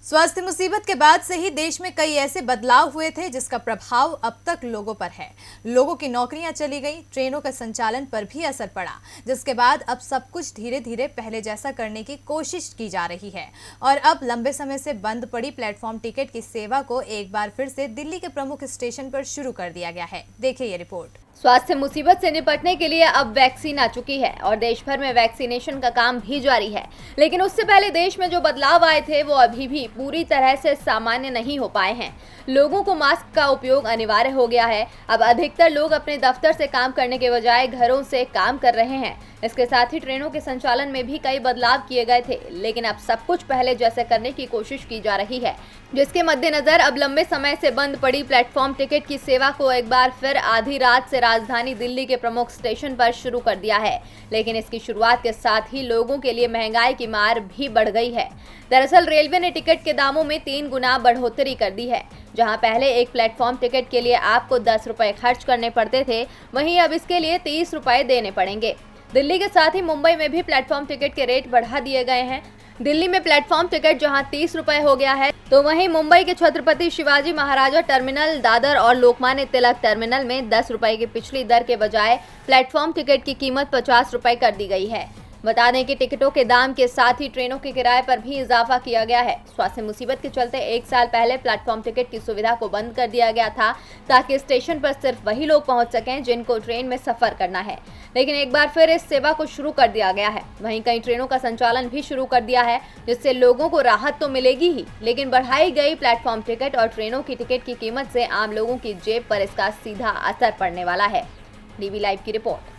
स्वास्थ्य मुसीबत के बाद से ही देश में कई ऐसे बदलाव हुए थे जिसका प्रभाव अब तक लोगों पर है। लोगों की नौकरियां चली गई, ट्रेनों के संचालन पर भी असर पड़ा, जिसके बाद अब सब कुछ धीरे धीरे पहले जैसा करने की कोशिश की जा रही है। और अब लंबे समय से बंद पड़ी प्लेटफॉर्म टिकट की सेवा को एक बार फिर से दिल्ली के प्रमुख स्टेशन पर शुरू कर दिया गया है। देखिए ये रिपोर्ट। स्वास्थ्य मुसीबत से निपटने के लिए अब वैक्सीन आ चुकी है और देश भर में वैक्सीनेशन का काम भी जारी है। लेकिन उससे पहले देश में जो बदलाव आए थे वो अभी भी पूरी तरह से सामान्य नहीं हो पाए हैं। लोगों को मास्क का उपयोग अनिवार्य हो गया है। अब अधिकतर लोग अपने दफ्तर से काम करने के बजाय घरों से काम कर रहे हैं। इसके साथ ही ट्रेनों के संचालन में भी कई बदलाव किए गए थे, लेकिन अब सब कुछ पहले जैसे करने की कोशिश की जा रही है, जिसके मद्देनजर अब लंबे समय से बंद पड़ी प्लेटफॉर्म टिकट की सेवा को एक बार फिर आधी रात से राजधानी दिल्ली के प्रमुख स्टेशन पर शुरू कर दिया है। लेकिन इसकी शुरुआत के साथ ही लोगों के लिए महंगाई की मार भी बढ़ गई है। दरअसल रेलवे ने टिकट के दामों में 3 गुना बढ़ोतरी कर दी है। जहां पहले एक प्लेटफॉर्म टिकट के लिए आपको 10 रुपए खर्च करने पड़ते थे, वहीं अब इसके लिए 30 रुपए देने पड़ेंगे। दिल्ली के साथ ही मुंबई में भी प्लेटफॉर्म टिकट के रेट बढ़ा दिए गए हैं। दिल्ली में प्लेटफॉर्म टिकट जहां 30 रुपए हो गया है, तो वहीं मुंबई के छत्रपति शिवाजी महाराजा टर्मिनल, दादर और लोकमान्य तिलक टर्मिनल में 10 रुपए की पिछली दर के बजाय प्लेटफॉर्म टिकट की कीमत 50 रुपए कर दी गई है। बता दें कि टिकटों के दाम के साथ ही ट्रेनों के किराए पर भी इजाफा किया गया है। स्वास्थ्य मुसीबत के चलते 1 साल पहले प्लेटफॉर्म टिकट की सुविधा को बंद कर दिया गया था, ताकि स्टेशन पर सिर्फ वही लोग पहुंच सकें जिनको ट्रेन में सफर करना है। लेकिन एक बार फिर इस सेवा को शुरू कर दिया गया है। वहीं कई ट्रेनों का संचालन भी शुरू कर दिया है, जिससे लोगों को राहत तो मिलेगी ही, लेकिन बढ़ाई गई प्लेटफॉर्म टिकट और ट्रेनों की टिकट की कीमत से आम लोगों की जेब पर इसका सीधा असर पड़ने वाला है। डीवी लाइव की रिपोर्ट।